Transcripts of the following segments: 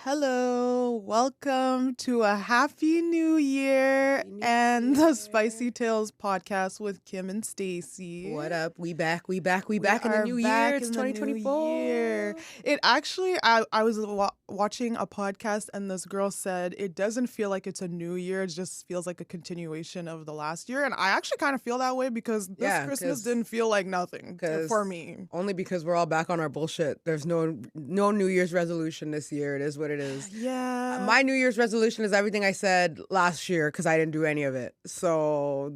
Hello, welcome to a happy new year Happy New and the Year. Spicy Tales podcast with Kim and Stacy. What up? We back in the are new back year. It's in the new 2024. year. It actually, I was watching a podcast and this girl said it doesn't feel like it's a new year. It just feels like a continuation of the last year. And I actually kind of feel that way because this Christmas didn't feel like nothing for me. Only because we're all back on our bullshit. There's no New Year's resolution this year. It is what it is. Yeah. My New Year's resolution is everything I said last year because I didn't do any of it. So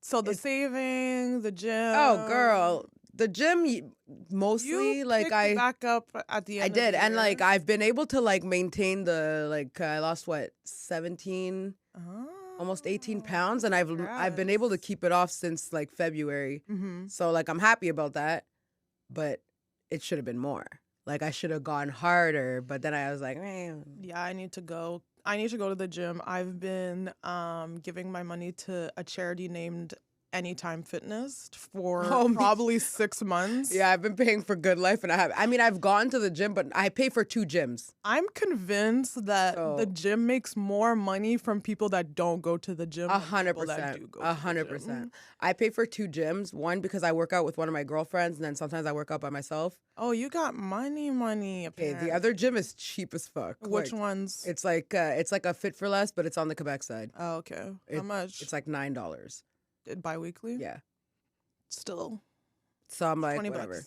the saving, the gym. Oh, girl. The gym mostly you like picked back up at the end. I did, of the and year. like I've been able to like maintain the I lost 17, almost 18 pounds, and I've been able to keep it off since like February. Mm-hmm. So like I'm happy about that, but it should have been more. Like I should have gone harder, but then I was like, yeah, I need to go to the gym. I've been giving my money to a charity named Anytime Fitness for probably 6 months. Yeah, I've been paying for Good Life, and I've gone to the gym, but I pay for 2 gyms. I'm convinced that the gym makes more money from people that don't go to the gym. 100%. 100%. I pay for 2 gyms. One because I work out with one of my girlfriends, and then sometimes I work out by myself. Oh, you got money. Okay, the other gym is cheap as fuck. Which ones? It's like a Fit for Less, but it's on the Quebec side. Oh, okay. How much? It's like $9. Bi-weekly? Yeah. Still. So I'm like, $20. whatever.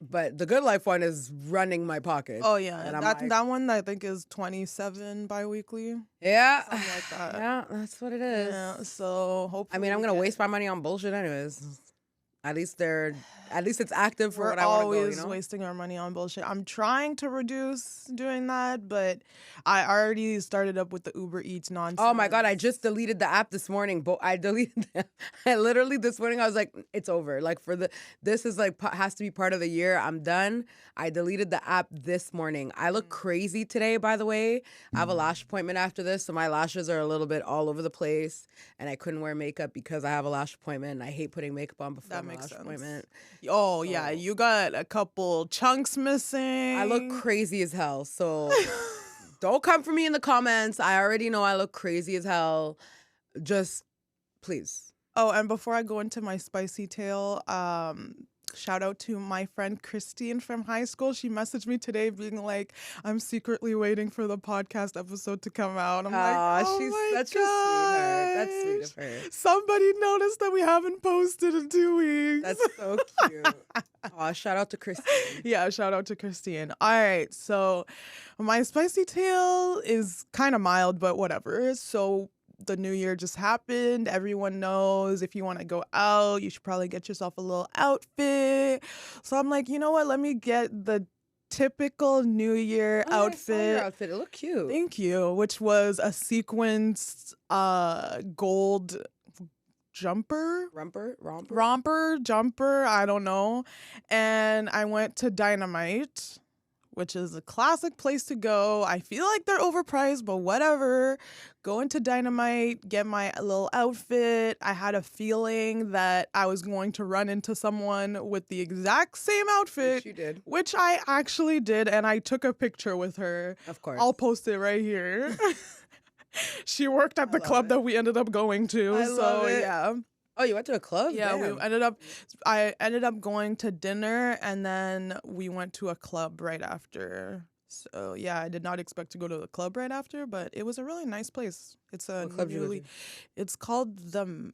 But the Good Life one is running my pocket. Oh yeah, and that one I think is $27 bi-weekly. Yeah, something like that. Yeah, that's what it is. Yeah, so hopefully. I'm gonna waste my money on bullshit anyways. At least it's active for what I want to go. We're always wasting our money on bullshit. I'm trying to reduce doing that, but I already started up with the Uber Eats nonsense. Oh my God, I just deleted the app this morning. I literally this morning I was like, it's over. Like this is like has to be part of the year. I'm done. I deleted the app this morning. I look crazy today, by the way. I have a lash appointment after this, so my lashes are a little bit all over the place, and I couldn't wear makeup because I have a lash appointment, and I hate putting makeup on before my lash appointment. Oh, yeah, you got a couple chunks missing. I look crazy as hell, so don't come for me in the comments. I already know I look crazy as hell. Just, please. Oh, and before I go into my spicy tale, shout out to my friend Christine from high school. She messaged me today being like, I'm secretly waiting for the podcast episode to come out. I'm like, oh she's my such a sweetheart. That's sweet of her. Somebody noticed that we haven't posted in 2 weeks. That's so cute. Shout out to Christine. Yeah, shout out to Christine. All right, so my spicy tale is kind of mild, but whatever. So the new year just happened. Everyone knows if you want to go out, you should probably get yourself a little outfit. So I'm like, you know what? Let me get the typical New Year outfit. I saw your outfit. It looked cute. Thank you. Which was a sequenced gold romper jumper. I don't know. And I went to Dynamite, which is a classic place to go. I feel like they're overpriced, but whatever. Go into Dynamite, get my little outfit. I had a feeling that I was going to run into someone with the exact same outfit. Which you did. Which I actually did, and I took a picture with her. Of course. I'll post it right here. She worked at the club that we ended up going to. Love it. Yeah. Oh, you went to a club? Yeah, Damn. I ended up going to dinner, and then we went to a club right after. So yeah, I did not expect to go to the club right after, but it was a really nice place. It's it's called the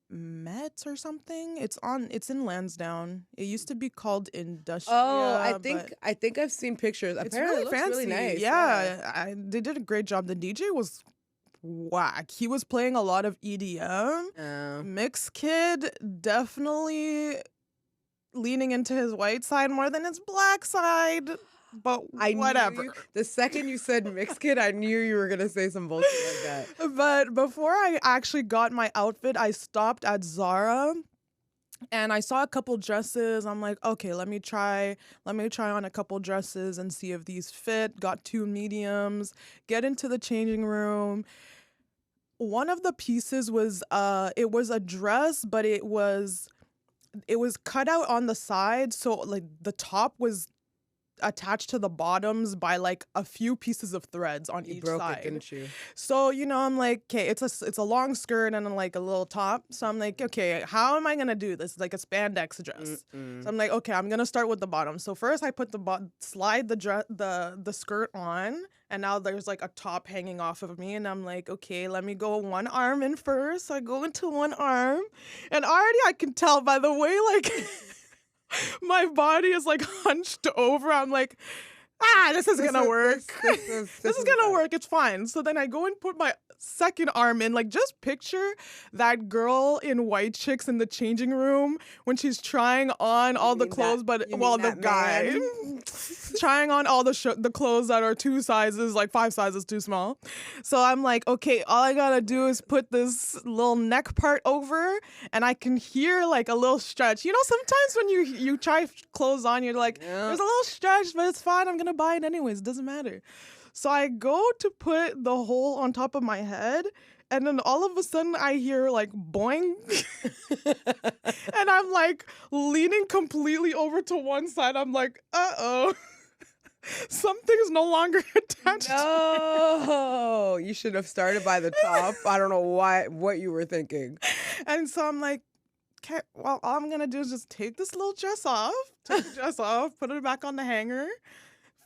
Met or something. It's in Lansdowne. It used to be called Industrial. Oh, I think I've seen pictures. It's Apparently really it looks fancy. really nice. Yeah, they did a great job. The DJ was whack. He was playing a lot of EDM. Mixed Kid definitely leaning into his white side more than his black side. But whatever. The second you said Mixed Kid, I knew you were gonna say some bullshit like that. But before I actually got my outfit, I stopped at Zara. And I saw a couple dresses. I'm like, okay, let me try on a couple dresses and see if these fit. Got 2 mediums. Get into the changing room. One of the pieces was it was a dress, but it was cut out on the side, so like the top was attached to the bottoms by like a few pieces of threads on You each broke side. it, didn't you? So, I'm like, okay, it's a long skirt and like a little top. So I'm like, okay, how am I gonna do this? It's like a spandex dress. Mm-mm. So I'm like, okay, I'm gonna start with the bottom. So first I put slide the skirt on, and now there's like a top hanging off of me, and I'm like, okay, let me go one arm in first. So I go into one arm, and already I can tell by the way like my body is like hunched over. I'm like, this is gonna work. This is gonna work. It's fine. So then I go and put my second arm in. Like, just picture that girl in White Chicks in the changing room when she's trying on all the clothes, the guy trying on all the clothes that are 5 sizes too small. So I'm like, okay, all I gotta do is put this little neck part over, and I can hear like a little stretch. Sometimes when you try clothes on, you're like, there's a little stretch, but it's fine. I'm gonna buy it anyways. It doesn't matter. So I go to put the hole on top of my head, and then all of a sudden I hear like boing. And I'm like leaning completely over to one side. I'm like, uh-oh. Something's no longer attached. No, you should have started by the top. I don't know what you were thinking. And so I'm like, okay, well, all I'm gonna do is just take this little dress off, put it back on the hanger,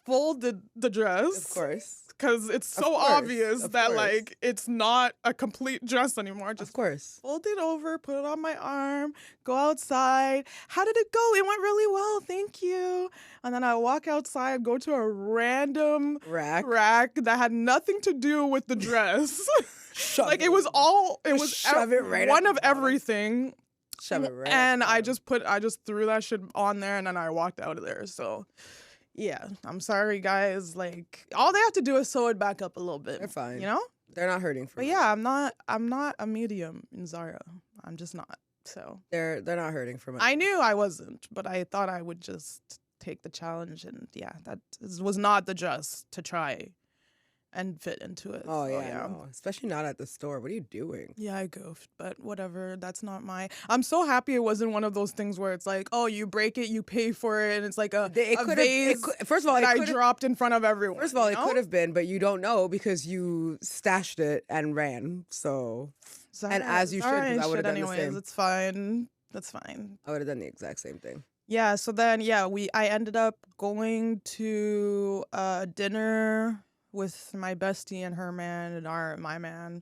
fold the dress. Of course. Because it's so obvious that like it's not a complete dress anymore. Just of course. Fold it over, put it on my arm, go outside. How did it go? It went really well, thank you. And then I walk outside, go to a random rack that had nothing to do with the dress. It was one of everything. Shove it right. And I just threw that shit on there, and then I walked out of there. So yeah, I'm sorry, guys. Like, all they have to do is sew it back up a little bit. They're fine. They're not hurting for me. But yeah, I'm not a medium in Zara. I'm just not. So they're not hurting for me. I knew I wasn't, but I thought I would just take the challenge, and yeah, that was not the dress to try and fit into it. Oh, so, yeah. No. Especially not at the store. What are you doing? Yeah, I goofed, but whatever. That's not I'm so happy it wasn't one of those things where it's like, oh, you break it, you pay for it, and it's like a vase first of all, that I dropped in front of everyone. First of all, it could have been, but you don't know because you stashed it and ran. So, and as you should, because I would have done the same. It's fine. That's fine. I would have done the exact same thing. Yeah, so then, I ended up going to dinner with my bestie and her man and my man,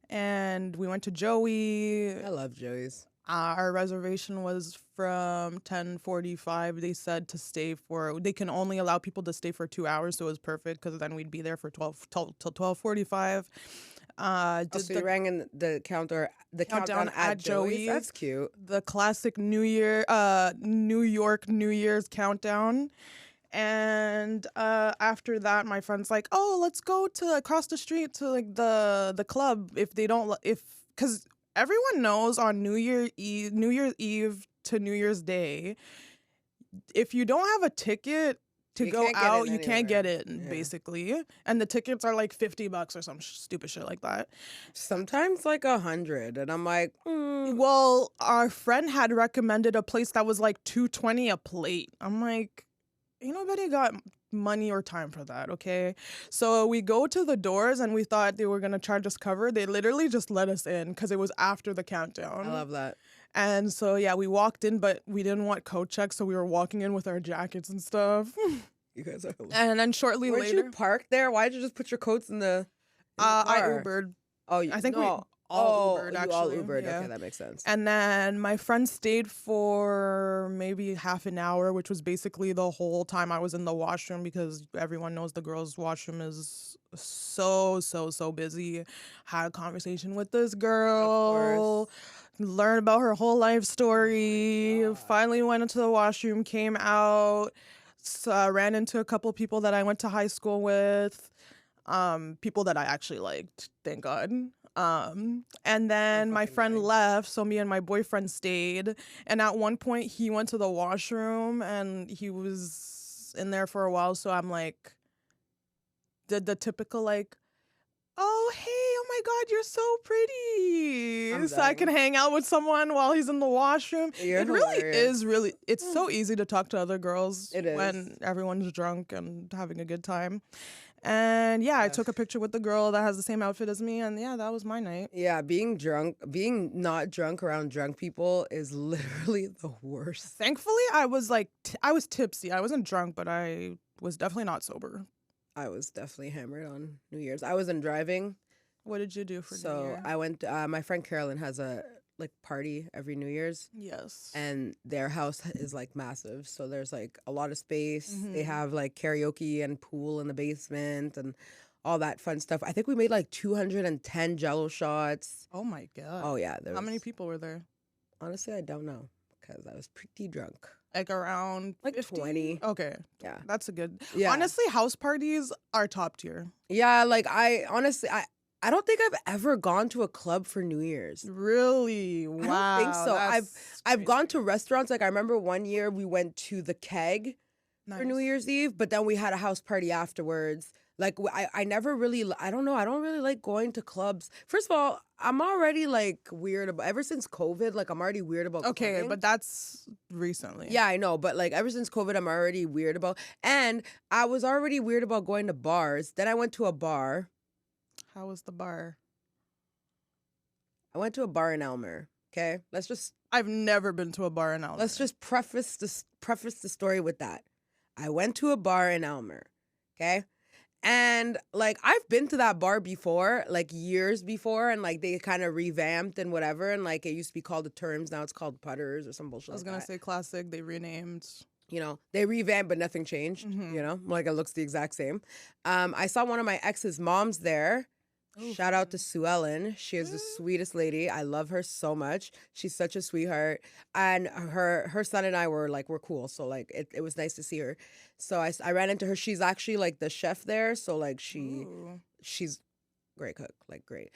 and we went to Joey. I love Joey's. Our reservation was from 10:45. They said they can only allow people to stay for 2 hours, so it was perfect because then we'd be there for 12:45. So you rang in the countdown at Joey's. That's cute. The classic New York New Year's countdown. And after that, my friend's like, "Oh, let's go to across the street to like the club because everyone knows on New Year's Eve to New Year's Day, if you don't have a ticket to go out, you can't get in, basically. And the tickets are like $50 or some stupid shit like that. Sometimes like 100, and I'm like, Well, our friend had recommended a place that was like $220 a plate. I'm like, ain't nobody got money or time for that, okay? So we go to the doors, and we thought they were gonna charge us cover. They literally just let us in because it was after the countdown. I love that. And so yeah, we walked in, but we didn't want coat checks, so we were walking in with our jackets and stuff. You guys are hilarious. And then shortly later, you park there? Why did you just put your coats in the I car? Ubered. Oh, I think we all Ubered, actually. All Ubered. Yeah. Okay, that makes sense. And then my friend stayed for maybe half an hour, which was basically the whole time I was in the washroom, because everyone knows the girls' washroom is so busy. Had a conversation with this girl. Learn about her whole life story. Finally went into the washroom, came out, ran into a couple people that I went to high school with, people that I actually liked, thank God. And then my friend left, so me and my boyfriend stayed. And at one point, he went to the washroom, and he was in there for a while. So I'm like, did the typical like, oh, hey, oh my God, you're so pretty. so I can hang out with someone while he's in the washroom. You're It really hilarious. is it's so easy to talk to other girls It is. when everyone's drunk and having a good time. And yeah, I took a picture with the girl that has the same outfit as me, and yeah, that was my night. Yeah, being not drunk around drunk people is literally the worst. Thankfully, I was like, I was tipsy. I wasn't drunk, but I was definitely not sober. I was definitely hammered on New Year's. I wasn't driving. What did you do for New So Year? I went, my friend Carolyn has a like party every New Year's. Yes. And their house is like massive. So there's like a lot of space. Mm-hmm. They have like karaoke and pool in the basement and all that fun stuff. I think we made like 210 Jello shots. Oh my God. Oh yeah. How many people were there? Honestly, I don't know because I was pretty drunk. Like around Like 50? 20. Okay. Yeah. That's a good. Yeah. Honestly, house parties are top tier. Yeah, like I don't think I've ever gone to a club for New Year's. Really? Wow. I don't think so. That's I've gone crazy. to restaurants. Like I remember one year we went to the Keg for New Nice. Year's Eve, but then we had a house party afterwards. Like I never really, I don't know. I don't really like going to clubs. First of all, I'm already like weird about, ever since COVID, like I'm already weird about Okay, clubbing. but that's recently. Yeah, I know. But like ever since COVID, I'm already weird about, and I was already weird about going to bars. Then I went to a bar. How was the bar? I went to a bar in Elmer. Okay, I've never been to a bar in Elmer. let's just preface the story with that. I went to a bar in Elmer. Okay. And like I've been to that bar before, like years before, and like they kind of revamped and whatever, and like it used to be called the Terms, now it's called Putters or some bullshit. I was like gonna that. say classic. They renamed. You know, they revamped, but nothing changed. Mhm. You know, like it looks the exact same. I saw one of my ex's moms there. Oh, Shout out to Sue Ellen. She is the sweetest lady. I love her so much. She's such a sweetheart. And her son and I we're cool. So like it was nice to see her. So I ran into her. She's actually like the chef there. So like Ooh. she's great cook, like great.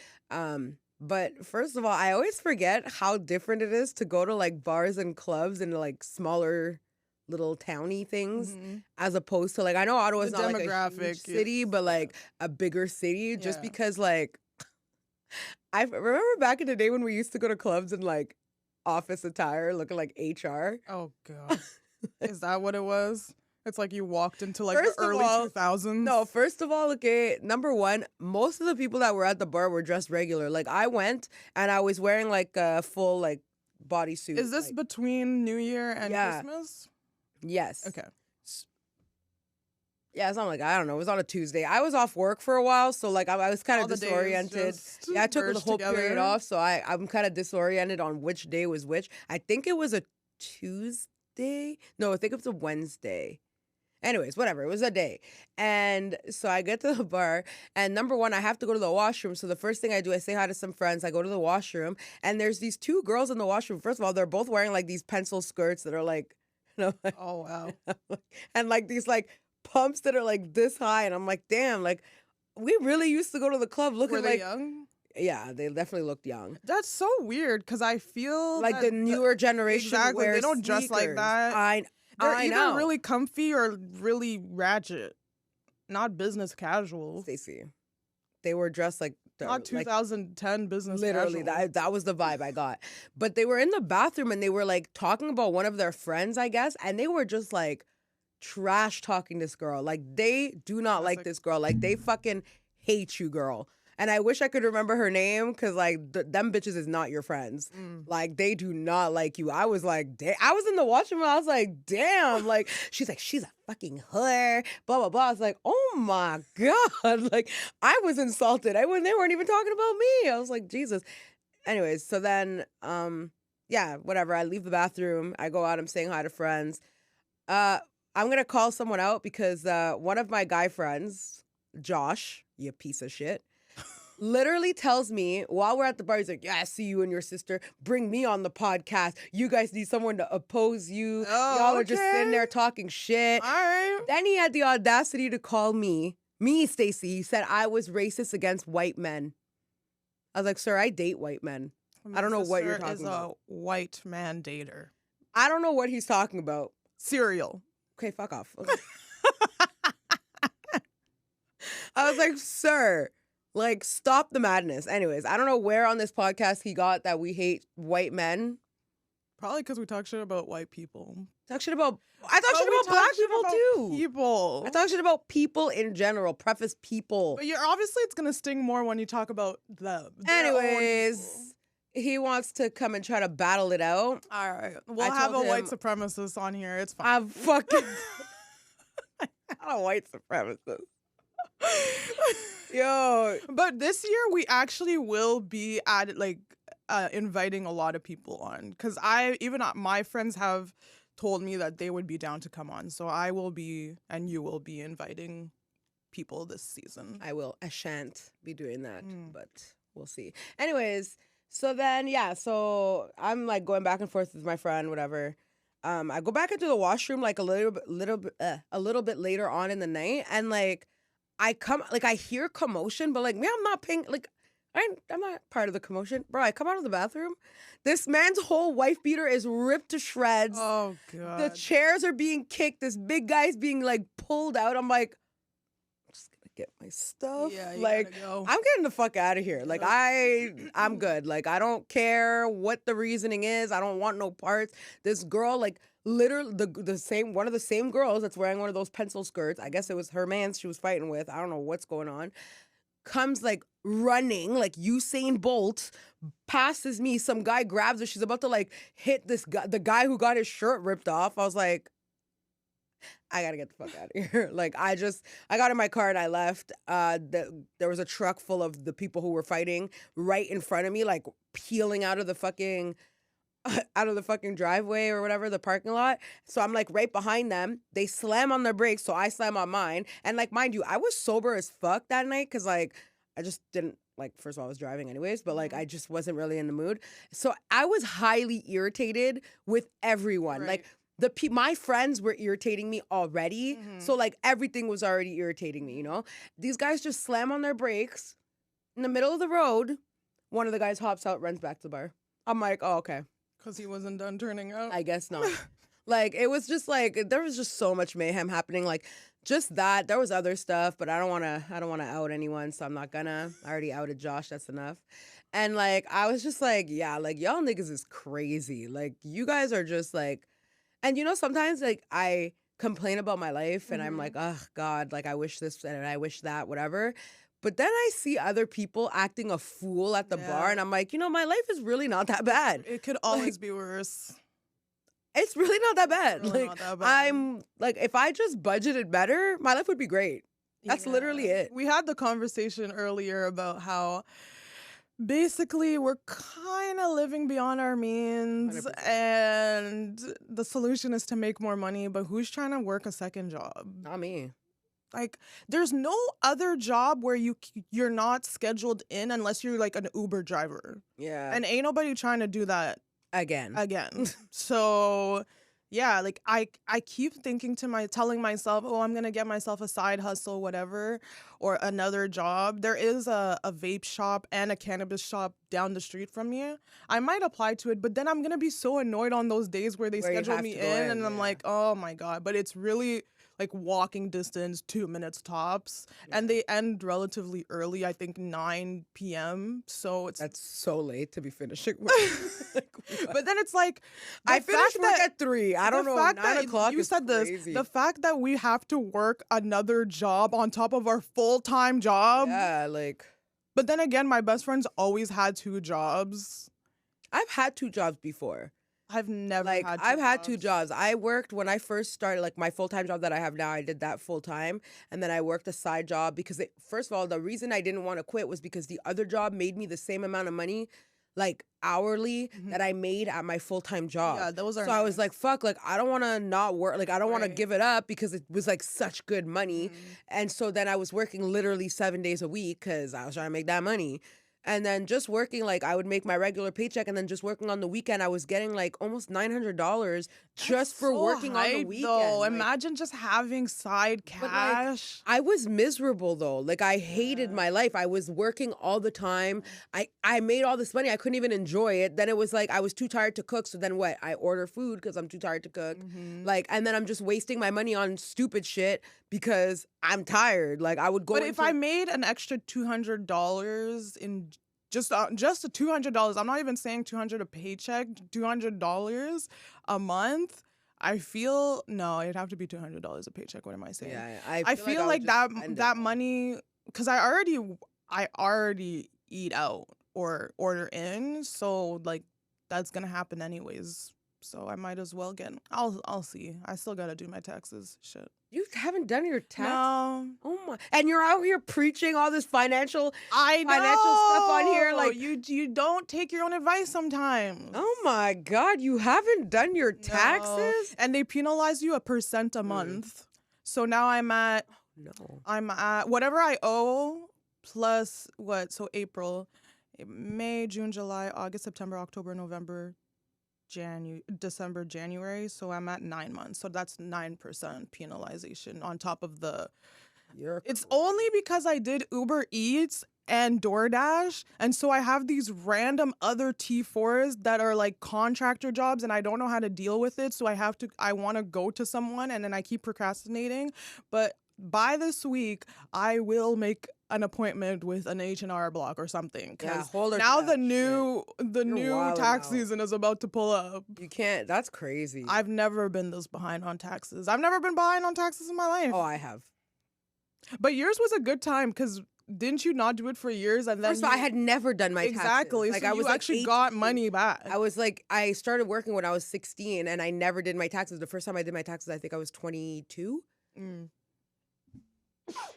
But first of all, I always forget how different it is to go to like bars and clubs in like smaller little towny things Mhm. as opposed to like I know Ottawa is The not like a huge demographic city, is- but like a bigger city. Just Yeah. because like I remember back in the day when we used to go to clubs in like office attire, looking like HR. Oh God. Is that what it was? It's like you walked into like First the of early all, 2000s. No, first of all, okay, number one, most of the people that were at the bar were dressed regular. Like I went and I was wearing like a full like bodysuit. Is this like, between New Year and Yeah. Christmas? yes. Okay. Yeah, it's not like I don't know. It was on a Tuesday. I was off work for a while, so like I was kind All of the days disoriented. just Yeah, I took the merged whole period together. off, so I'm kind of disoriented on which day was which. I think it was a Tuesday. No, I think it was a Wednesday. Anyways, whatever. It was a day. And so I get to the bar, and number one, I have to go to the washroom. So the first thing I do, I say hi to some friends. I go to the washroom, and there's these two girls in the washroom. First of all, they're both wearing like these pencil skirts that are like, you know, Oh wow. and like these like pumps that are like this high. And I'm like, damn, like we really used to go to the club looking Were they like, young? yeah, they definitely looked young. That's so weird because I feel Like that the newer generation exactly, they wears don't dress like sneakers. that. They're I either know. really comfy or really ratchet, not business casual. Stacey, they were dressed like Not like 2010 business literally casual. that was the vibe I got. But they were in the bathroom and they were like talking about one of their friends, I guess, and they were just like trash talking this girl. Like they do not like Classic. this girl. Like they fucking hate you, girl. And I wish I could remember her name because like them bitches is not your friends. Mm. Like they do not like you. I was like, I was in the washroom and I was like, damn. Like she's like, she's a fucking whore. Blah blah blah. I was like, oh my god. Like I was insulted. They weren't even talking about me. I was like, Jesus. Anyways, so then yeah, whatever. I leave the bathroom. I go out. I'm saying hi to friends. I'm gonna call someone out because one of my guy friends, Josh, you piece of shit, literally tells me while we're at the bar, he's like, yeah, I see you and your sister. Bring me on the podcast. You guys need someone to oppose you. Oh, Y'all are just okay. sitting there talking shit. All right. Then he had the audacity to call me, Stacey. He said I was racist against white men. I was like, sir, I date white men. I don't know what you're Sister talking is about. a white man dater. I don't know what he's talking about. Cereal. Okay, fuck off. I was like, sir, Like, stop the madness. Anyways, I don't know where on this podcast he got that we hate white men. Probably because we talk shit about white people. I talk shit about black people too. People. I talk shit about people in general. Preface people. But you're obviously it's gonna sting more when you talk about them. Anyways, he wants to come and try to battle it out. All right, we'll have a white supremacist on here. It's fine. I'm fucking not a white supremacist. Yo, but this year we actually will be at like inviting a lot of people on because my friends have told me that they would be down to come on, so I will be and you will be inviting people this season. I shan't be doing that, but we'll see. Anyways, so then so I'm like going back and forth with my friend, whatever. I go back into the washroom like a little bit later on in the night, and like I hear commotion, but like me, I'm not paying, like I'm not part of the commotion. Bro, I come out of the bathroom. This man's whole wife beater is ripped to shreds. Oh, God. The chairs are being kicked. This big guy's being like pulled out. I'm like, I'm just gonna get my stuff. Yeah, like, go. I'm getting the fuck out of here. Like, I'm good. Like, I don't care what the reasoning is. I don't want no parts. This girl, like, literally one of the same girls that's wearing one of those pencil skirts, I guess it was her man she was fighting with, I don't know what's going on, comes like running like Usain Bolt, passes me. Some guy grabs her. She's about to like hit this guy, the guy who got his shirt ripped off. I was like, I gotta get the fuck out of here. Like, I got in my car and I left. There was a truck full of the people who were fighting right in front of me, like peeling out of the fucking driveway or whatever, the parking lot. So I'm like right behind them. They slam on their brakes, so I slam on mine. And like, mind you, I was sober as fuck that night because like I just didn't, like, first of all, I was driving anyways, but like I just wasn't really in the mood. So I was highly irritated with everyone. Right. Like my friends were irritating me already. So like everything was already irritating me, you know? These guys just slam on their brakes in the middle of the road. One of the guys hops out, runs back to the bar. I'm like, oh, okay. Because he wasn't done turning out? I guess not. Like, it was just like, there was just so much mayhem happening. Like, just that. There was other stuff, but I don't want to out anyone, so I'm not gonna. I already outed Josh. That's enough. And like, I was just like, yeah, like, y'all niggas is crazy. Like, you guys are just like, and you know, sometimes like I complain about my life and I'm like, oh God, like I wish this and I wish that, whatever. But then I see other people acting a fool at the bar, and I'm like, you know, my life is really not that bad. It could always be worse. It's really not that bad. Really like, not that bad. I'm like, if I just budgeted better, my life would be great. That's literally it. We had the conversation earlier about how basically we're kind of living beyond our means 100%. and the solution is to make more money, but who's trying to work a second job? Not me. Like, there's no other job where you're not scheduled in unless you're like an Uber driver. Yeah. And ain't nobody trying to do that again. So yeah, like I keep telling myself, oh, I'm gonna get myself a side hustle, whatever, or another job. There is a vape shop and a cannabis shop down the street from me. I might apply to it, but then I'm gonna be so annoyed on those days where they schedule me in, and I'm like, oh my God. But it's really like walking distance, 2 minutes tops. Yeah. And they end relatively early, I think 9 p.m. So that's so late to be finishing work. But then it's like, I finished work at 3. I don't know, 9 o'clock is crazy. The fact that we have to work another job on top of our full-time job. Yeah, like. But then again, my best friend's always had 2 jobs. I've had 2 jobs before. I've never like had 2 I've jobs. had 2 jobs. I worked when I first started, like my full-time job that I have now, I did that full-time. And then I worked a side job because first of all, the reason I didn't want to quit was because the other job made me the same amount of money, like hourly, that I made at my full-time job. Yeah, those are so nice. I was like, fuck, like I don't want to not work. Like I don't want to give it up because it was like such good money. And so then I was working literally 7 days a week because I was trying to make that money. And then just working, like, I would make my regular paycheck, and then just working on the weekend, I was getting, like, almost $900 just for working on the weekend. Though. Like, imagine just having side cash. Like, I was miserable, though. Like, I hated my life. I was working all the time. I made all this money. I couldn't even enjoy it. Then it was, like, I was too tired to cook, so then what? I order food because I'm too tired to cook. Like, and then I'm just wasting my money on stupid shit because I'm tired. Like I would go. But if I made an extra $200 in just $200, I'm not even saying 200 a paycheck, $200 a month. I feel no, it'd have to be $200 a paycheck. What am I saying? Yeah, I feel like that money, because I already eat out or order in, so like that's gonna happen anyways. So I might as well I'll see. I still gotta do my taxes. Shit. You haven't done your tax? No. Oh my! And you're out here preaching all this financial stuff on here. Like you don't take your own advice sometimes. Oh my God! You haven't done your No. taxes, and they penalize you 1% a month. So now I'm at whatever I owe plus what? So April, May, June, July, August, September, October, November, December, January. So I'm at 9 months. So that's 9% penalization on top of the. It's only because I did Uber Eats and DoorDash, and so I have these random other T4s that are like contractor jobs, and I don't know how to deal with it. So I want to go to someone, and then I keep procrastinating. But by this week, I will make an appointment with an H&R Block or something, because now the new tax season is about to pull up. You can't. That's crazy. I've never been this behind on taxes. I've never been behind on taxes in my life. Oh, I have. But yours was a good time, because didn't you not do it for years? And then first of all, I had never done my taxes. Exactly. Like so I was actually 18. got money back. I started working when I was 16, and I never did my taxes. The first time I did my taxes, I think I was 22.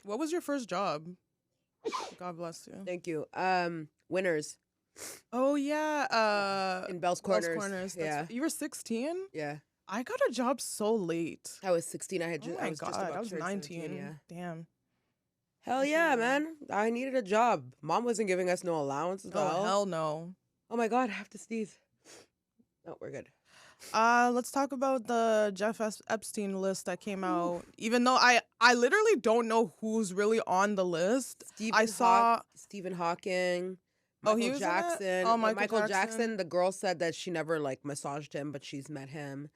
What was your first job? God bless you. Thank you. Winners. Oh yeah. In Bell's Corners. Yeah. You were 16? Yeah. I got a job so late. I was 16. I was God, just about I was 19. 17, yeah. Damn. Hell yeah, man. I needed a job. Mom wasn't giving us no allowance at all. Oh, hell no. Oh my God, I have to sneeze. No, we're good. Let's talk about the Jeff Epstein list that came out. Even though I literally don't know who's really on the list. Stephen Hawking. He was Jackson. Michael Jackson. The girl said that she never like massaged him, but she's met him.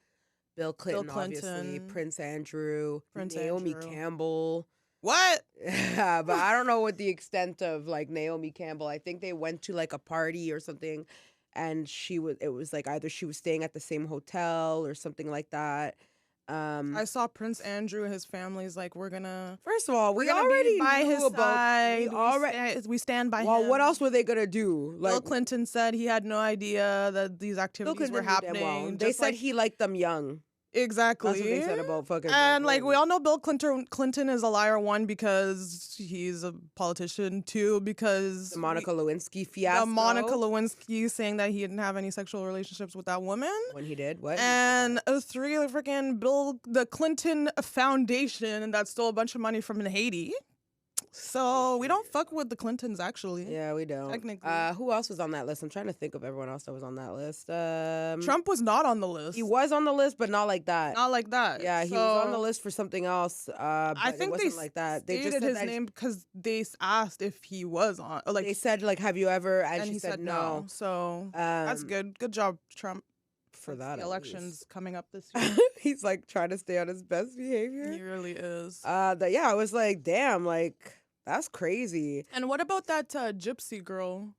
Bill Clinton. Obviously. Prince Andrew. Naomi Campbell. What? Yeah, but I don't know what the extent of like Naomi Campbell. I think they went to like a party or something, and it was like either she was staying at the same hotel or something like that. I saw Prince Andrew and his family's like, we're gonna. First of all, we already by knew his about. side. We stand by him. Well, what else were they gonna do? Like, Bill Clinton said he had no idea that these activities were happening. Well. They said he liked them young. Exactly. That's what they said about fucking. And like we all know, Bill Clinton is a liar. One, because he's a politician. Two, because the Monica Lewinsky fiasco. The Monica Lewinsky saying that he didn't have any sexual relationships with that woman. When he did, what? And three, freaking the Clinton Foundation that stole a bunch of money from Haiti. So we don't fuck with the Clintons, actually. Yeah, we don't. Technically. Who else was on that list? I'm trying to think of everyone else that was on that list. Trump was not on the list. He was on the list, but not like that. Not like that. Yeah, he was on the list for something else. I think it wasn't like that. They just stated his name because they asked if he was on. Like they said, like, have you ever? And he said no. So that's good. Good job, Trump. For that, the elections coming up this year. He's like trying to stay on his best behavior. He really is. Yeah, I was like, damn, like. That's crazy. And what about that Gypsy girl?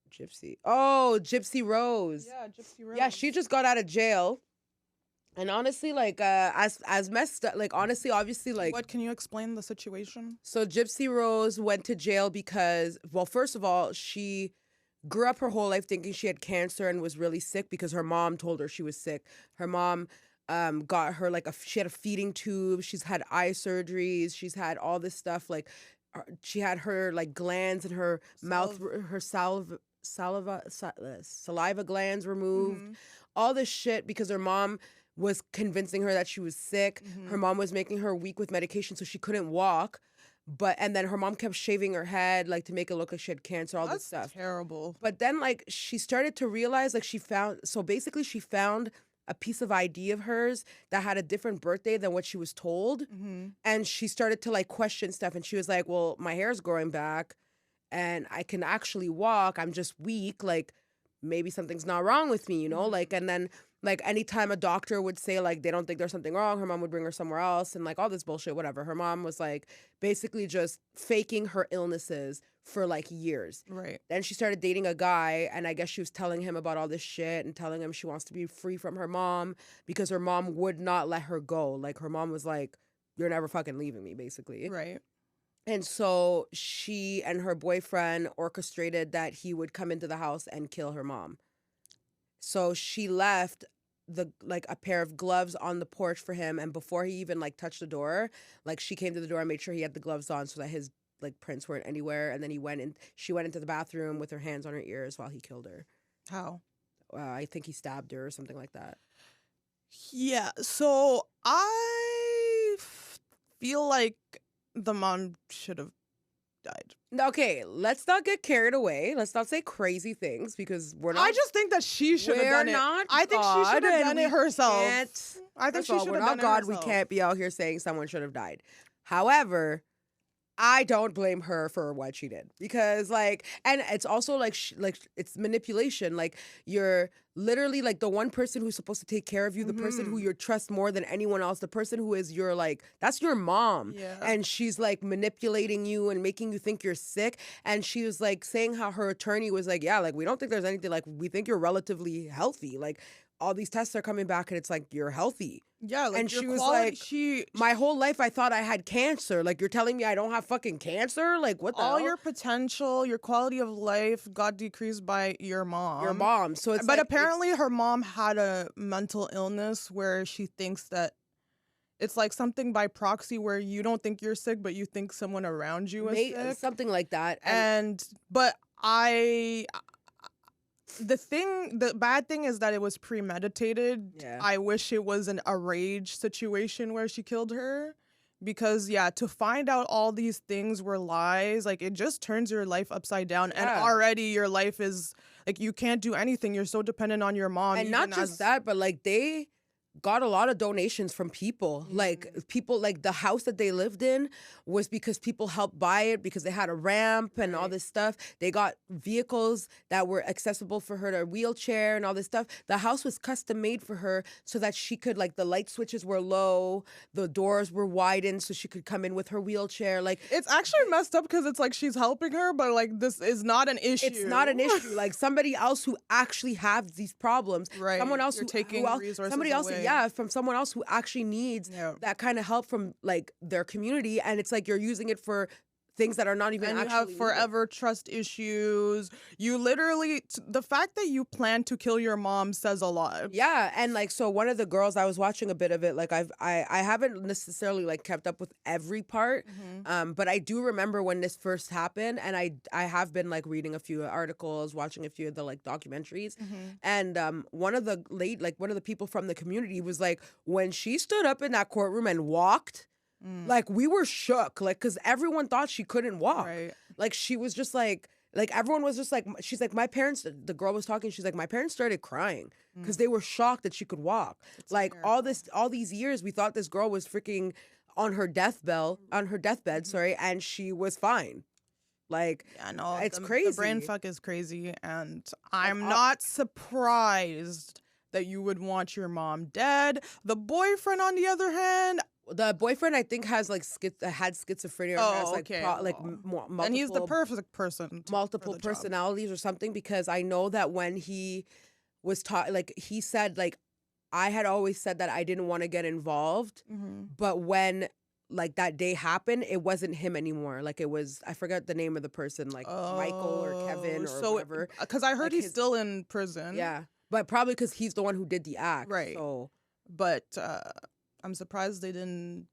Gypsy. Oh, Gypsy Rose. Yeah, Gypsy Rose. Yeah, she just got out of jail. And honestly, like, as messed up, like, honestly, obviously, like. What, can you explain the situation? So Gypsy Rose went to jail because, well, first of all, she grew up her whole life thinking she had cancer and was really sick because her mom told her she was sick. Her mom got her like she had a feeding tube. She's had eye surgeries. She's had all this stuff. Like she had her like glands in her mouth, her saliva glands removed. Mm-hmm. All this shit because her mom was convincing her that she was sick. Mm-hmm. Her mom was making her weak with medication so she couldn't walk. And then her mom kept shaving her head like to make it look like she had cancer, all this stuff. Terrible. But then like she started to realize like she found a piece of ID of hers that had a different birthday than what she was told. Mm-hmm. And she started to like question stuff. And she was like, well, my hair's growing back and I can actually walk. I'm just weak. Like maybe something's not wrong with me, you know? Mm-hmm. Like, and then like anytime a doctor would say like they don't think there's something wrong, her mom would bring her somewhere else and like all this bullshit, whatever. Her mom was like basically just faking her illnesses for like years. Right. Then she started dating a guy, and I guess she was telling him about all this shit and telling him she wants to be free from her mom because her mom would not let her go. Like her mom was like, "You're never fucking leaving me," basically. Right. And so she and her boyfriend orchestrated that he would come into the house and kill her mom. So she left a pair of gloves on the porch for him, and before he even like touched the door, like she came to the door and made sure he had the gloves on so that his like prints weren't anywhere. And then she went into the bathroom with her hands on her ears while he killed her. How? I think he stabbed her or something like that. Yeah. So I feel like the mom should have died. Okay, let's not get carried away. Let's not say crazy things because we're not. I just think that she should have done it. I think she should have done it herself. I think she should have done it herself. We're not God. We can't be out here saying someone should have died. However, I don't blame her for what she did because like, and it's also like it's manipulation. Like you're literally like the one person who's supposed to take care of you, the person who you trust more than anyone else, the person who is your like, that's your mom. Yeah. And she's like manipulating you and making you think you're sick. And she was like saying how her attorney was like, yeah, like we don't think there's anything, like we think you're relatively healthy. Like all these tests are coming back and it's like, you're healthy. Yeah, like and she was like, my whole life I thought I had cancer. Like, you're telling me I don't have fucking cancer? Like, what the hell? All your potential, your quality of life got decreased by your mom. Your mom. So it's but like, apparently her mom had a mental illness where she thinks that it's like something by proxy where you don't think you're sick, but you think someone around you is sick. Something like that. But the bad thing is that it was premeditated. Yeah. I wish it was a rage situation where she killed her. Because, yeah, to find out all these things were lies, like, it just turns your life upside down. Yeah. And already your life is, like, you can't do anything. You're so dependent on your mom. And not just that, but, like, they got a lot of donations from people. Like people, like the house that they lived in was because people helped buy it because they had a ramp and all this stuff. They got vehicles that were accessible for her, to wheelchair and all this stuff. The house was custom made for her so that she could, like, the light switches were low, the doors were widened so she could come in with her wheelchair. Like, it's actually messed up because it's like she's helping her, but like this is not an issue. It's not an issue. Like somebody else who actually has these problems, right? Someone else You're taking resources somebody else away. Yeah, from someone else who actually needs that kind of help from like their community, and it's like you're using it for things that are not even. And you have forever trust issues. You literally, the fact that you plan to kill your mom says a lot. Yeah, and like so, one of the girls, I was watching a bit of it. Like I haven't necessarily like kept up with every part, but I do remember when this first happened, and I have been like reading a few articles, watching a few of the like documentaries, and one of the people from the community was like, when she stood up in that courtroom and walked. Like we were shook, like because everyone thought she couldn't walk. Right. Like she was just like everyone was just like, she's like, my parents. The girl was talking. She's like, my parents started crying because they were shocked that she could walk. It's like all these years, we thought this girl was freaking on her deathbed, sorry, and she was fine. Like, yeah, no, it's crazy. The brain fuck is crazy, and I'm not surprised that you would want your mom dead. The boyfriend, on the other hand. The boyfriend, I think, has like had schizophrenia. Oh, has, like, okay. Multiple, and he's the perfect person. Multiple personalities or something, because I know that when he was taught, like he said, like I had always said that I didn't want to get involved, but when like that day happened, it wasn't him anymore. Like it was, I forgot the name of the person, like Michael or Kevin or whatever. Because I heard like he's still in prison. Yeah, but probably because he's the one who did the act. Right. So, but. I'm surprised they didn't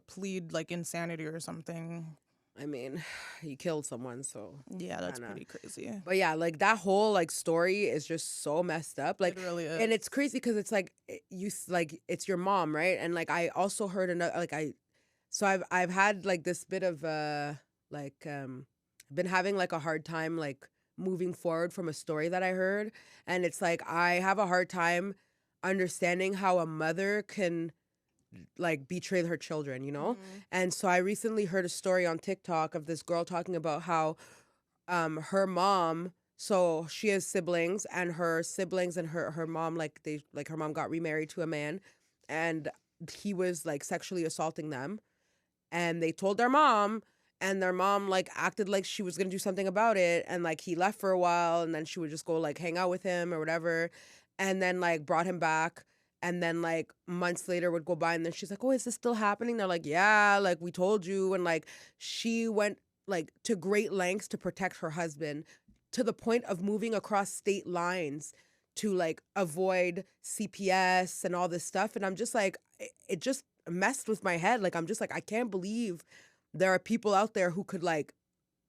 plead like insanity or something. I mean, he killed someone, so yeah, that's pretty crazy. But yeah, like that whole like story is just so messed up. Like, it really is. And it's crazy because it's like it's your mom, right? And like I also heard another I've had like this bit of been having like a hard time like moving forward from a story that I heard, and it's like I have a hard time understanding how a mother can like betray her children, you know? And so I recently heard a story on TikTok of this girl talking about how her mom So she has siblings, and her siblings and her mom, her mom got remarried to a man, and he was like sexually assaulting them, and they told their mom, and their mom like acted like she was gonna do something about it, and like he left for a while, and then she would just go like hang out with him or whatever, and then like brought him back, and then like months later would go by, and then she's like, oh, is this still happening? They're like, yeah, like we told you, and like she went like to great lengths to protect her husband, to the point of moving across state lines to like avoid CPS and all this stuff, and I'm just like, it just messed with my head. Like I'm just like, I can't believe there are people out there who could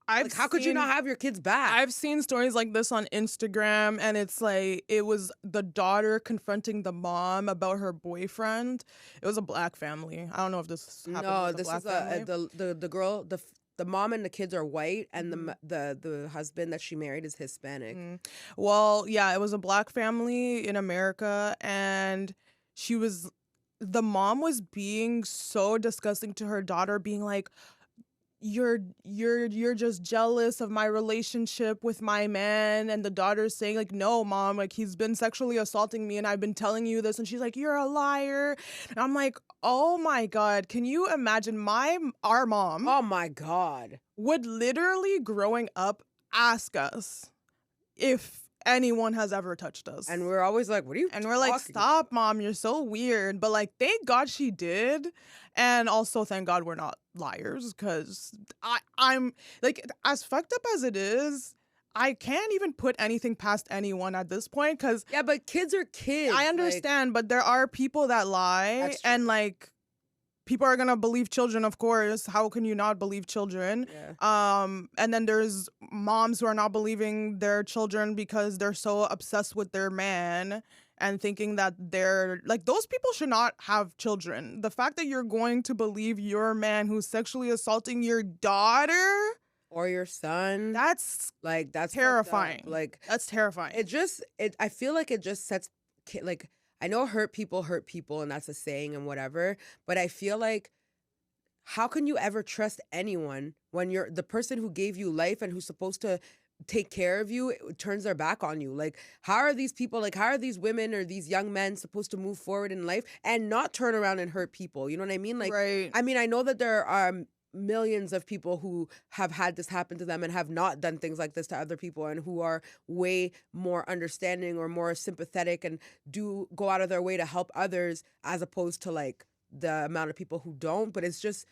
how could you not have your kids back? I've seen stories like this on Instagram, and it's like it was the daughter confronting the mom about her boyfriend. It was a black family. I don't know if this happened No, with a this black is family. the girl, the mom and the kids are white, and the husband that she married is Hispanic. Well, yeah, it was a black family in America, and the mom was being so disgusting to her daughter, being like, you're just jealous of my relationship with my man, and the daughter's saying like, no mom, like he's been sexually assaulting me and I've been telling you this, and she's like, you're a liar. And I'm like, oh my god, can you imagine our mom Oh my God. would literally growing up ask us if anyone has ever touched us. And we're always like, what are you And we're like, talking stop, mom, you're so weird. But like, thank God she did. And also thank God we're not liars, because I'm like, as fucked up as it is, I can't even put anything past anyone at this point, because Yeah, but kids are kids. I understand, but there are people that lie, That's true. and like, people are gonna believe children, of course. How can you not believe children? Yeah. And then there's moms who are not believing their children because they're so obsessed with their man and thinking that they're like, those people should not have children. The fact that you're going to believe your man who's sexually assaulting your daughter, Or your son. that's That's terrifying. fucked up. Like That's terrifying. I feel like it just sets like, I know hurt people, and that's a saying and whatever, but I feel like, how can you ever trust anyone when you're the person who gave you life and who's supposed to take care of you turns their back on you? Like, how are these people, like, how are these women or these young men supposed to move forward in life and not turn around and hurt people? You know what I mean? Like, right. I mean, I know that there are millions of people who have had this happen to them and have not done things like this to other people, and who are way more understanding or more sympathetic and do go out of their way to help others, as opposed to like the amount of people who don't. But it's just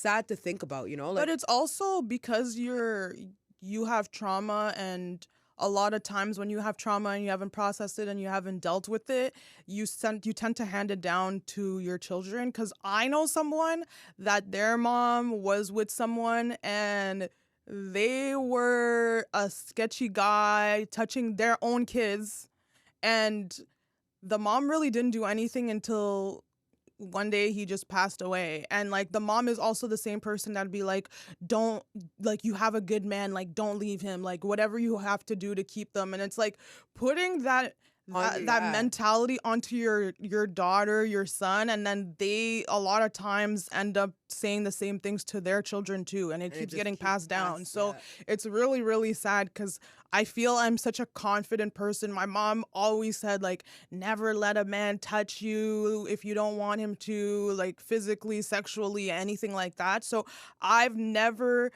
sad to think about, you know? Like, But it's also because you have trauma, and a lot of times when you have trauma and you haven't processed it and you haven't dealt with it, you tend to hand it down to your children. Because I know someone that their mom was with someone, and they were a sketchy guy touching their own kids, and the mom really didn't do anything until one day he just passed away. And like, the mom is also the same person that'd be like, don't, like, you have a good man, like, don't leave him, like, whatever you have to do to keep them. And it's like putting that yeah. mentality onto your daughter, your son, and then they a lot of times end up saying the same things to their children too, and it keeps getting passed down. So it's really, really sad, because I feel I'm such a confident person. My mom always said, like, never let a man touch you if you don't want him to, like, physically, sexually, anything like that. So I've never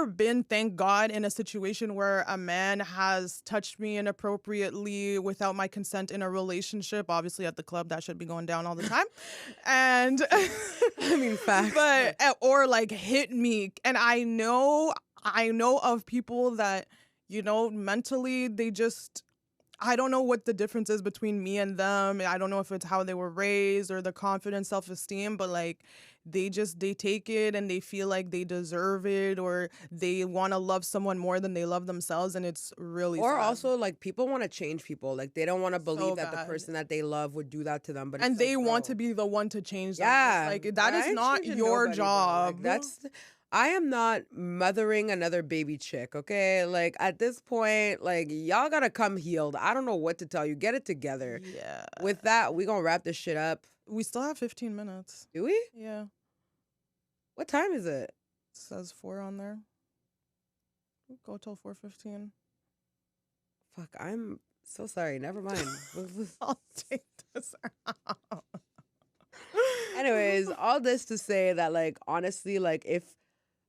been, thank God, in a situation where a man has touched me inappropriately without my consent in a relationship. Obviously, at the club, that should be going down all the time. And I mean, facts. but or like hit me. And I know of people that, you know, mentally they just, I don't know what the difference is between me and them. I don't know if it's how they were raised or the confidence, self-esteem, but like, they take it and they feel like they deserve it, or they want to love someone more than they love themselves, and it's really Or sad. also, like, people want to change people. Like, they don't want to believe that the bad. person that they love would do that to them. But And it's they like, want bro, to be the one to change them. yeah, It's like, that I is ain't not changing your nobody, bro. job. Like, I am not mothering another baby chick, okay? Like, at this point, like, y'all gotta come healed. I don't know what to tell you. Get it together. Yeah. With that, we gonna wrap this shit up. We still have 15 minutes. Do we? Yeah. What time is it? It says 4 on there. Go till 4:15. Fuck, I'm so sorry. Never mind. I'll take this out. Anyways, all this to say that, like, honestly, like, if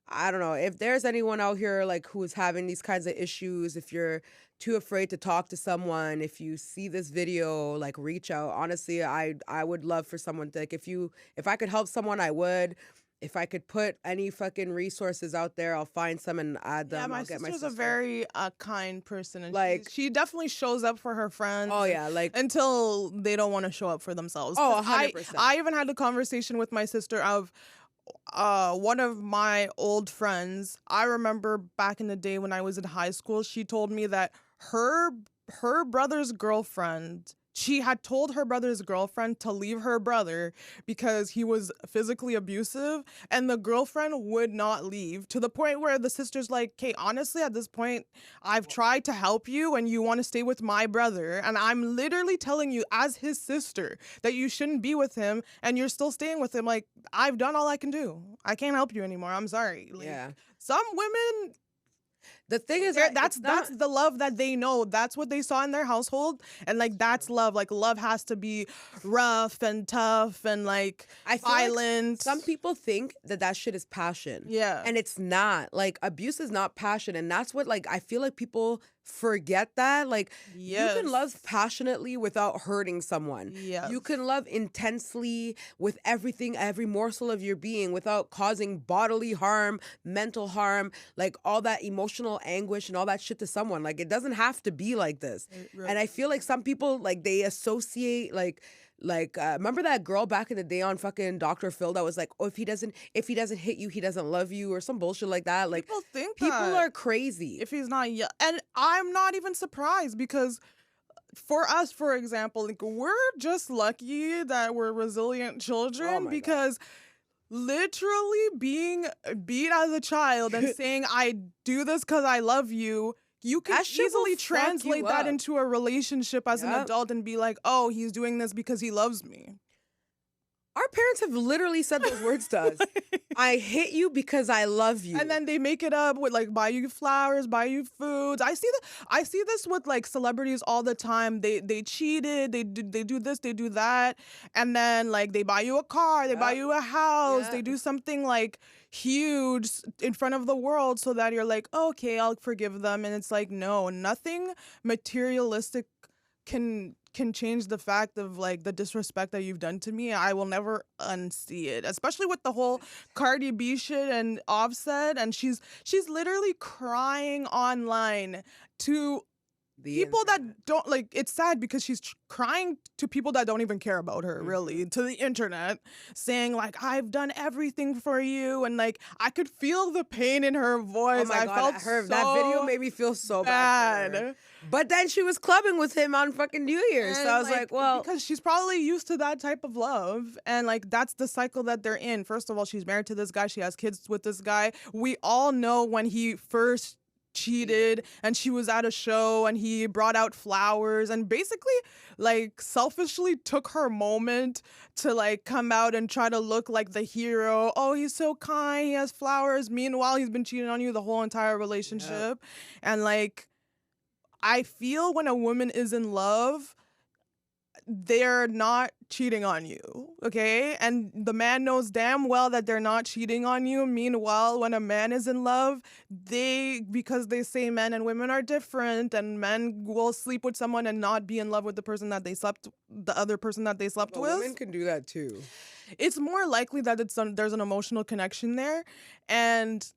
I don't know if there's anyone out here like who is having these kinds of issues, if you're too afraid to talk to someone, if you see this video, like, reach out. Honestly, I would love for someone to, like, if I could help someone, I would. If I could put any fucking resources out there, I'll find some and add them. Yeah, my I'll get my sister's sister. a very kind person, and Like- she definitely shows up for her friends. Oh yeah, like until they don't want to show up for themselves. Oh, 'Cause 100%. I even had a conversation with my sister of one of my old friends. I remember back in the day when I was in high school, she told me that her brother's girlfriend, she had told her brother's girlfriend to leave her brother because he was physically abusive, and the girlfriend would not leave, to the point where the sister's like, "Okay, honestly, at this point, I've tried to help you and you want to stay with my brother, and I'm literally telling you as his sister that you shouldn't be with him, and you're still staying with him. Like, I've done all I can do. I can't help you anymore. I'm sorry." Like, yeah. some women, The thing is, that's the love that they know. That's what they saw in their household, and like that's love. Like, love has to be rough and tough and like I feel like violent. some people think that shit is passion. Yeah. And it's not. Like, abuse is not passion. And that's what, like, I feel like people forget that. Like, you can love passionately without hurting someone. Yes. You can love intensely with everything, every morsel of your being, without causing bodily harm, mental harm, like all that emotional anguish and all that shit to someone. Like, it doesn't have to be like this. And I feel like some people, like, they associate, like remember that girl back in the day on fucking Dr. Phil that was like, oh, if he doesn't hit you, he doesn't love you, or some bullshit like that. Like, people think people that are crazy. if he's not and I'm not even surprised, because for us, for example, like, we're just lucky that we're resilient children, my because literally being beat as a child and saying, "I do this because I love you," you can That shit will easily fuck translate you that up. into a relationship as an Yep. adult and be like, "Oh, he's doing this because he loves me." Our parents have literally said those words to us. I hit you because I love you. And then they make it up with like, buy you flowers, buy you foods. I see this with like celebrities all the time. They cheated, they do this, they do that, and then like they buy you a car, they buy you a house, they do something like huge in front of the world so that you're like, oh, okay, I'll forgive them. And it's like, no, nothing materialistic can change the fact of like the disrespect that you've done to me. I will never unsee it, especially with the whole Cardi B shit and Offset, and she's literally crying online to people that don't like. It's sad because she's crying to people that don't even care about her, really, to the internet, saying like, "I've done everything for you," and like I could feel the pain in her voice. Oh my God, that video made me feel so bad for her. But then she was clubbing with him on fucking New Year's. So I was like, well, because she's probably used to that type of love. And like, that's the cycle that they're in. First of all, she's married to this guy. She has kids with this guy. We all know when he first cheated and she was at a show and he brought out flowers and basically like selfishly took her moment to like come out and try to look like the hero. Oh, he's so kind, he has flowers. Meanwhile, he's been cheating on you the whole entire relationship. And like, I feel when a woman is in love, they're not cheating on you, okay? And the man knows damn well that they're not cheating on you. Meanwhile, when a man is in love, because they say men and women are different, and men will sleep with someone and not be in love with the other person that they slept with. Women can do that too. It's more likely that there's an emotional connection there. And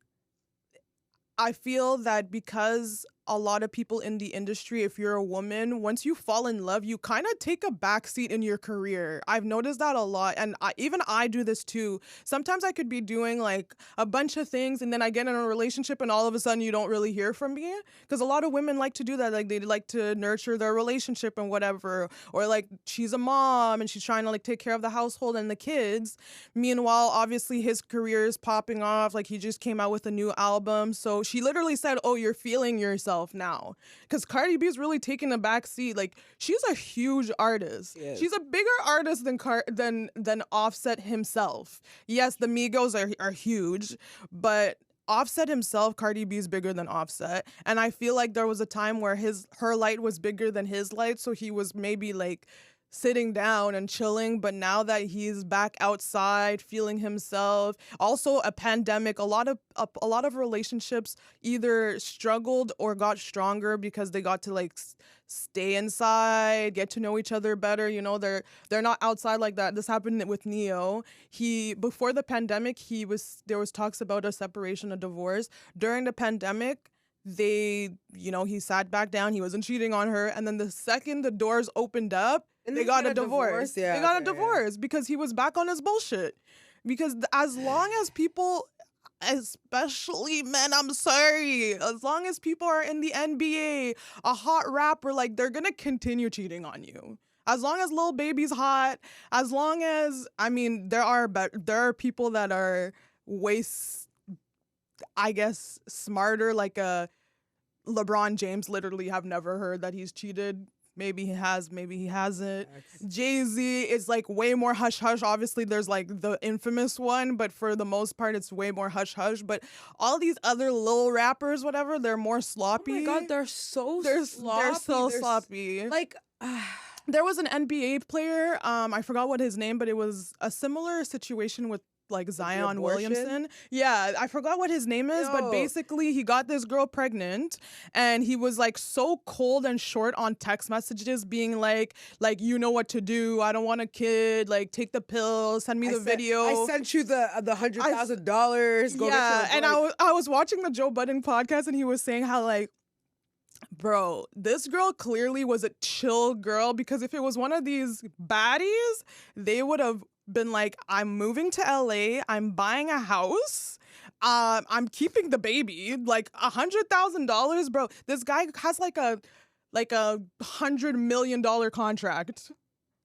I feel that because a lot of people in the industry, if you're a woman, once you fall in love, you kind of take a backseat in your career. I've noticed that a lot. And even I do this too. Sometimes I could be doing like a bunch of things and then I get in a relationship and all of a sudden you don't really hear from me. Because a lot of women like to do that. Like, they like to nurture their relationship and whatever. Or like, she's a mom and she's trying to like take care of the household and the kids. Meanwhile, obviously his career is popping off. Like, he just came out with a new album. So she literally said, oh, you're feeling yourself now, because Cardi B is really taking a back seat. Like, she's a huge artist. Yes. She's a bigger artist than Offset himself. Yes, the Migos are huge, but Offset himself, Cardi B is bigger than Offset. And I feel like there was a time where her light was bigger than his light, so he was maybe like sitting down and chilling, but now that he's back outside feeling himself, also a pandemic, a lot of relationships either struggled or got stronger because they got to like stay inside, get to know each other better. You know, they're not outside like that. This happened with Neo. He, before the pandemic, there was talks about a separation, a divorce. During the pandemic, he sat back down, he wasn't cheating on her, and then the second the doors opened up, And they then got he a got a divorce. divorce? Yeah, They got a okay, yeah. divorce because he was back on his bullshit. Because as long as people, especially men, I'm sorry, as long as people are in the NBA, a hot rapper, like, they're gonna continue cheating on you. As long as Lil Baby's hot, as long as, I mean, there are people that are way, I guess, smarter, like LeBron James. Literally have never heard that he's cheated. Maybe he has, maybe he hasn't. Jay-Z is like way more hush-hush. Obviously, there's like the infamous one, but for the most part, it's way more hush-hush. But all these other little rappers, whatever, they're more sloppy. Oh my God, they're so They're sloppy. so sloppy. Like, there was an NBA player, I forgot what his name, but it was a similar situation with like Zion abortion? Williamson. Yeah, I forgot what his name is, but Yo. basically he got this girl pregnant and he was like so cold and short on text messages being like, you know what to do. I don't want a kid. Like, take the pill, send me the video. I sent you the $100,000. Go yeah, get to the and I was watching the Joe Budden podcast and he was saying how like, bro, this girl clearly was a chill girl, because if it was one of these baddies, they would have been like, I'm moving to LA, I'm buying a house, I'm keeping the baby, like $100,000, bro. This guy has like a $100 million contract.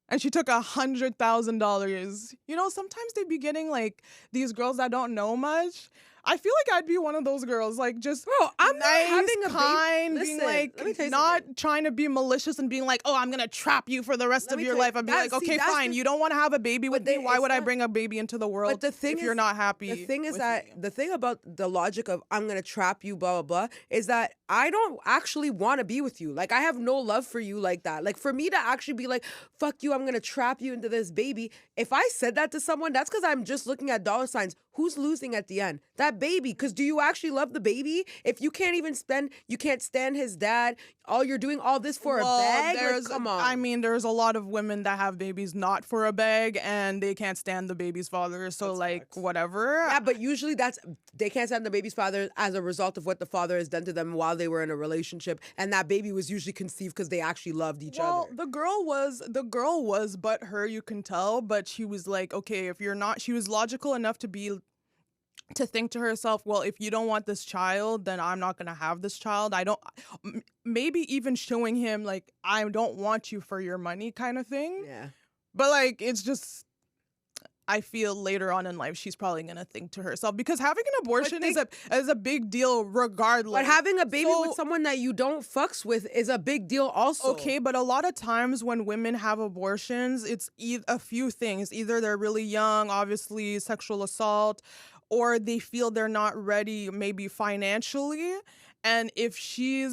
And she took $100,000. You know, sometimes they be getting like these girls that don't know much. I feel like I'd be one of those girls, like just Bro, I'm nice, not having a kind, baby. being Listen, like let me tell you not something. trying to be malicious and being like, oh, I'm gonna trap you for the rest Let of me your tell you, life. I'd be that- like, see, okay, that's fine. the- You don't want to have a baby with me. Why it's would I not- bring a baby into the world the thing if you're is- not happy? The thing is with that me? the thing about the logic of I'm gonna trap you, blah blah blah, is that I don't actually want to be with you. Like, I have no love for you like that. Like, for me to actually be like, fuck you, I'm gonna trap you into this baby. If I said that to someone, that's because I'm just looking at dollar signs. Who's losing at the end? That baby. Because do you actually love the baby? If you can't even you can't stand his dad. You're doing all this for a bag. Like, come on. I mean, there's a lot of women that have babies not for a bag, and they can't stand the baby's father. So That's like, facts. whatever. Yeah, but usually they can't stand the baby's father as a result of what the father has done to them while they were in a relationship, and that baby was usually conceived because they actually loved each Well, other. the girl was but her, you can tell, but she was like, okay, if you're not, she was logical enough to think to herself, well, if you don't want this child, then I'm not going to have this child. Maybe even showing him like, I don't want you for your money kind of thing. Yeah. But like, it's just, I feel later on in life, she's probably going to think to herself, because having an abortion is a big deal regardless. But having a baby with someone that you don't fucks with is a big deal also. Okay, but a lot of times when women have abortions, it's a few things. Either they're really young, obviously sexual assault, or they feel they're not ready, maybe financially. And if she,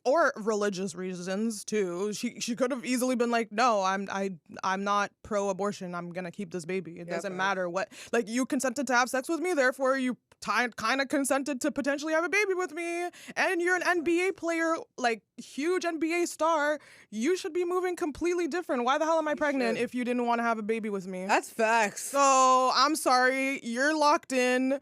or religious reasons too, she could have easily been like, no, I'm not pro-abortion. I'm gonna keep this baby. It doesn't matter what, like, you consented to have sex with me, therefore you kind of consented to potentially have a baby with me. And you're an NBA player, like huge NBA star. You should be moving completely different. Why the hell am I pregnant if you didn't want to have a baby with me? That's facts. So I'm sorry, you're locked in.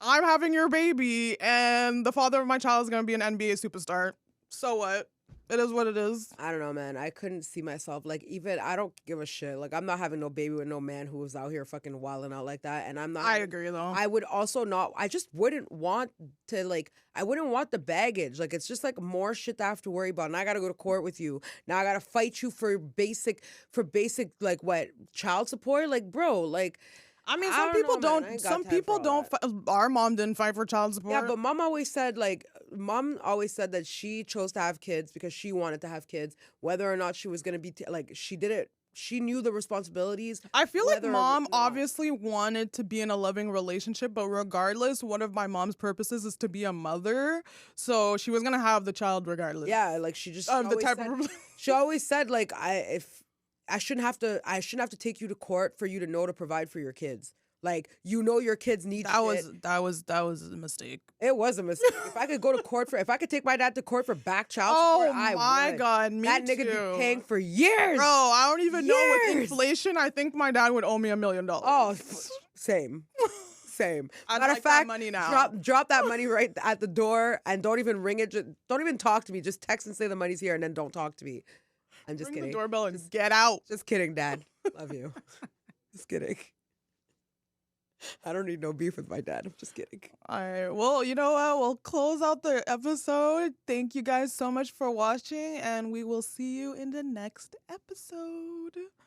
I'm having your baby, and the father of my child is going to be an NBA superstar. So what? It is what it is. I don't know, man. I couldn't see myself, like, even, I don't give a shit. Like, I'm not having no baby with no man who was out here fucking wilding out like that. And I'm not. I agree, though. I would also not, I just wouldn't want to, like, I wouldn't want the baggage. Like, it's just like more shit to have to worry about. Now I got to go to court with you. Now I got to fight you for basic, like, what, child support? Like, bro, like, I mean, I some don't people know, man. I don't. ain't got Some time for people all don't. that. Our mom didn't fight for child support. Yeah, but mom always said that she chose to have kids because she wanted to have kids, whether or not she was going to be, like, she did it she knew the responsibilities. I feel like whether or mom not. obviously wanted to be in a loving relationship, but regardless, one of my mom's purposes is to be a mother. So she was gonna have the child regardless. Yeah, like she Of the always type said, of she always said like I shouldn't have to take you to court for you to know to provide for your kids. Like, you know, your kids need shit. that was a mistake. It was a mistake. If I could take my dad to court for back child support, Oh I my would. God, me That nigga too. be paying for years. Bro, I don't even know with Years. inflation. I think my dad would owe me $1 million. Oh, same. Same. I'd Matter like of that fact, money now. drop that money right at the door and don't even ring it. Don't even talk to me. Just text and say the money's here and then don't talk to me. I'm just Ring kidding. the doorbell and get out. Just kidding, Dad. Love you. Just kidding. I don't need no beef with my dad. I'm just kidding. All right. Well, you know what? We'll close out the episode. Thank you guys so much for watching, and we will see you in the next episode.